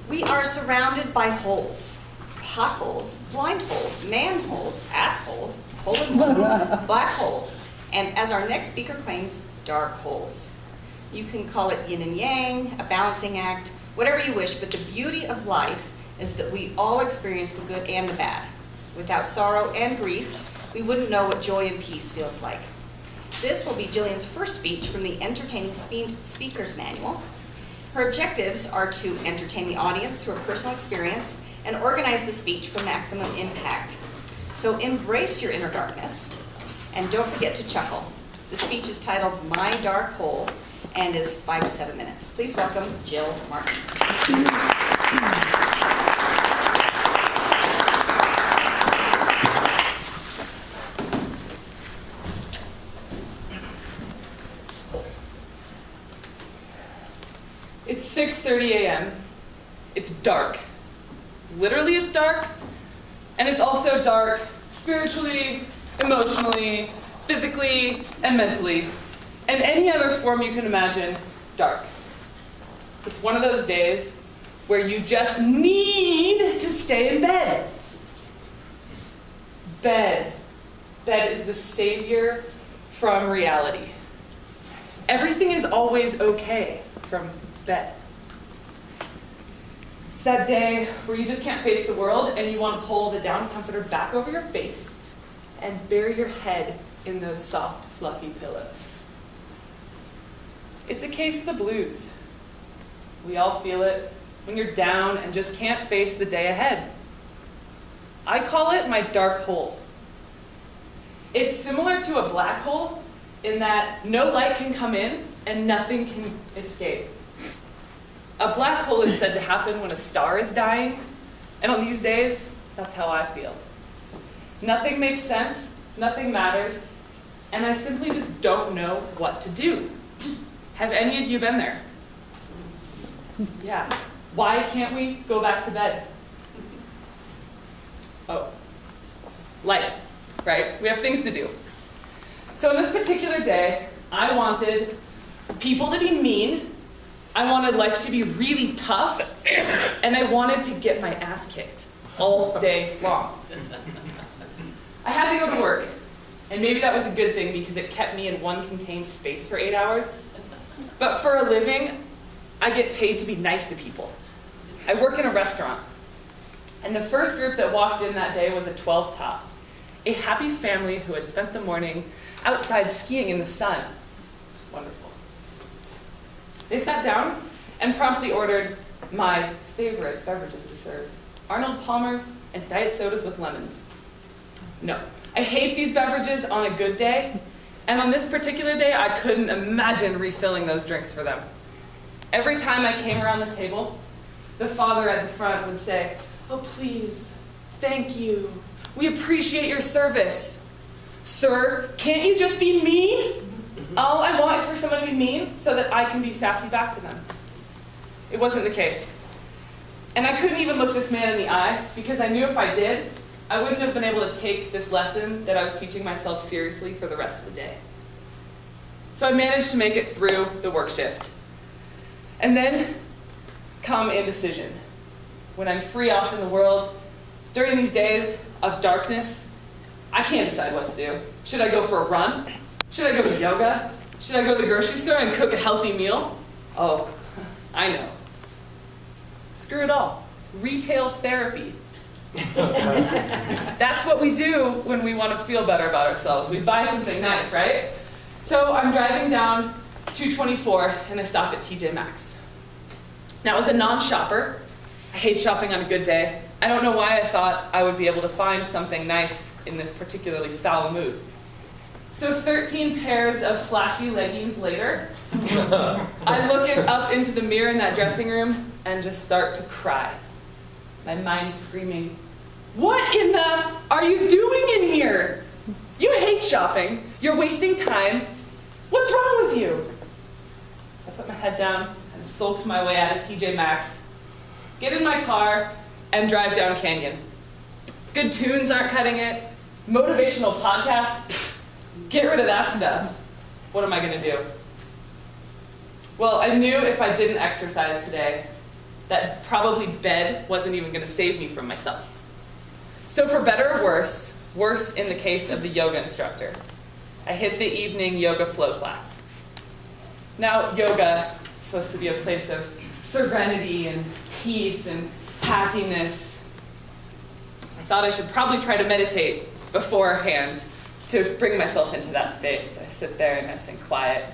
We are surrounded by holes. Potholes, blind holes, manholes, assholes, hole-in-one, black holes, and as our next speaker claims, dark holes. You can call it yin and yang, a balancing act, whatever you wish, but the beauty of life is that we all experience the good and the bad. Without sorrow and grief, we wouldn't know what joy and peace feels like. This will be Jillian's first speech from the Entertaining Speaker's Manual. Her objectives are to entertain the audience through a personal experience and organize the speech for maximum impact. So embrace your inner darkness, and don't forget to chuckle. The speech is titled My Dark Hole and is 5 to 7 minutes. Please welcome Jill Martin. It's 6:30 a.m. It's dark. Literally it's dark, and it's also dark spiritually, emotionally, physically, and mentally, and any other form you can imagine, dark. It's one of those days where you just need to stay in bed. Bed. Bed is the savior from reality. Everything is always okay from bed. It's that day where you just can't face the world and you want to pull the down comforter back over your face and bury your head in those soft, fluffy pillows. It's a case of the blues. We all feel it when you're down and just can't face the day ahead. I call it my dark hole. It's similar to a black hole in that no light can come in and nothing can escape. A black hole is said to happen when a star is dying, and on these days, that's how I feel. Nothing makes sense, nothing matters, and I simply just don't know what to do. Have any of you been there? Yeah. Why can't we go back to bed? Oh, life, right? We have things to do. So on this particular day, I wanted people to be mean, I wanted life to be really tough, and I wanted to get my ass kicked all day long. I had to go to work, and maybe that was a good thing because it kept me in one contained space for 8 hours. But for a living, I get paid to be nice to people. I work in a restaurant, and the first group that walked in that day was a 12 top, a happy family who had spent the morning outside skiing in the sun. Wonderful. They sat down and promptly ordered my favorite beverages to serve, Arnold Palmer's and diet sodas with lemons. No, I hate these beverages on a good day, and on this particular day, I couldn't imagine refilling those drinks for them. Every time I came around the table, the father at the front would say, "Oh, please, thank you. We appreciate your service. Sir, can't you just be mean? All I want is for someone to be mean so that I can be sassy back to them." It wasn't the case. And I couldn't even look this man in the eye because I knew if I did, I wouldn't have been able to take this lesson that I was teaching myself seriously for the rest of the day. So I managed to make it through the work shift. And then come indecision. When I'm free off in the world, during these days of darkness, I can't decide what to do. Should I go for a run? Should I go to yoga? Should I go to the grocery store and cook a healthy meal? Oh, I know. Screw it all. Retail therapy. That's what we do when we want to feel better about ourselves. We buy something nice, right? So I'm driving down 224 and I stop at TJ Maxx. Now, as a non-shopper, I hate shopping on a good day. I don't know why I thought I would be able to find something nice in this particularly foul mood. So 13 pairs of flashy leggings later, I look up into the mirror in that dressing room and just start to cry. My mind screaming, "What in the are you doing in here? You hate shopping. You're wasting time. What's wrong with you?" I put my head down and sulked my way out of TJ Maxx, get in my car, and drive down Canyon. Good tunes aren't cutting it. Motivational podcasts, pfft, get rid of that stuff. What am I going to do? Well, I knew if I didn't exercise today, that probably bed wasn't even going to save me from myself. So for better or worse, worse in the case of the yoga instructor, I hit the evening yoga flow class. Now, yoga is supposed to be a place of serenity and peace and happiness. I thought I should probably try to meditate beforehand to bring myself into that space. I sit there nice and quiet.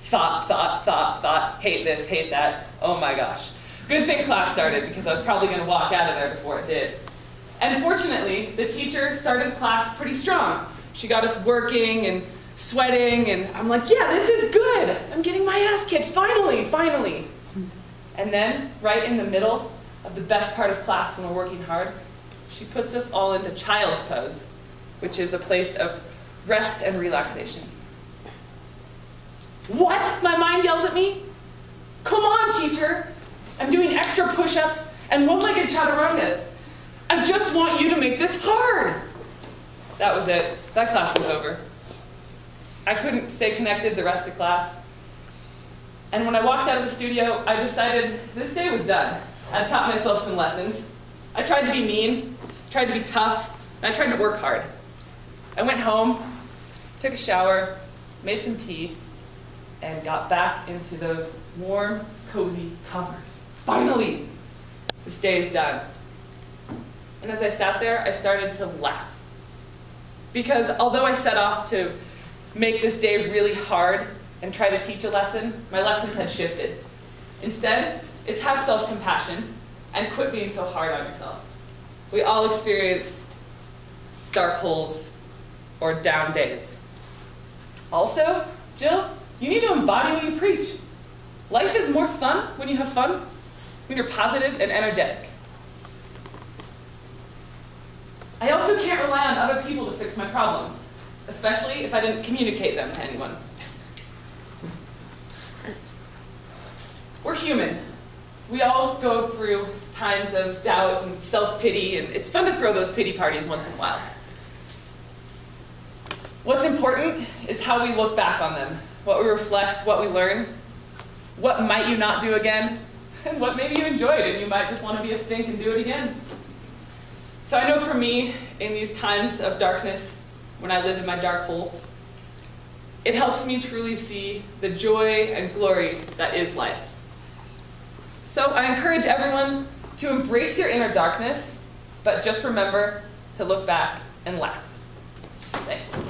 Thought, hate this, hate that. Oh my gosh. Good thing class started because I was probably going to walk out of there before it did. And fortunately, the teacher started class pretty strong. She got us working and sweating, and I'm like, yeah, this is good. I'm getting my ass kicked, finally. And then, right in the middle of the best part of class when we're working hard, she puts us all into child's pose, which is a place of rest and relaxation. What? My mind yells at me. Come on, teacher. I'm doing extra push-ups and one-legged chaturangas. I just want you to make this hard. That was it. That class was over. I couldn't stay connected the rest of class. And when I walked out of the studio, I decided this day was done. I taught myself some lessons. I tried to be mean, tried to be tough, and I tried to work hard. I went home, took a shower, made some tea, and got back into those warm, cozy covers. Finally! This day is done. And as I sat there, I started to laugh. Because although I set off to make this day really hard and try to teach a lesson, my lessons had shifted. Instead, it's have self-compassion and quit being so hard on yourself. We all experience dark holes or down days. Also, Jill, you need to embody what you preach. Life is more fun when you have fun, when you're positive and energetic. I also can't rely on other people to fix my problems, especially if I didn't communicate them to anyone. We're human. We all go through times of doubt and self-pity, and it's fun to throw those pity parties once in a while. What's important is how we look back on them, what we reflect, what we learn, what might you not do again, and what maybe you enjoyed and you might just want to be a stink and do it again. So I know for me, in these times of darkness, when I live in my dark hole, it helps me truly see the joy and glory that is life. So I encourage everyone to embrace your inner darkness, but just remember to look back and laugh. Thanks.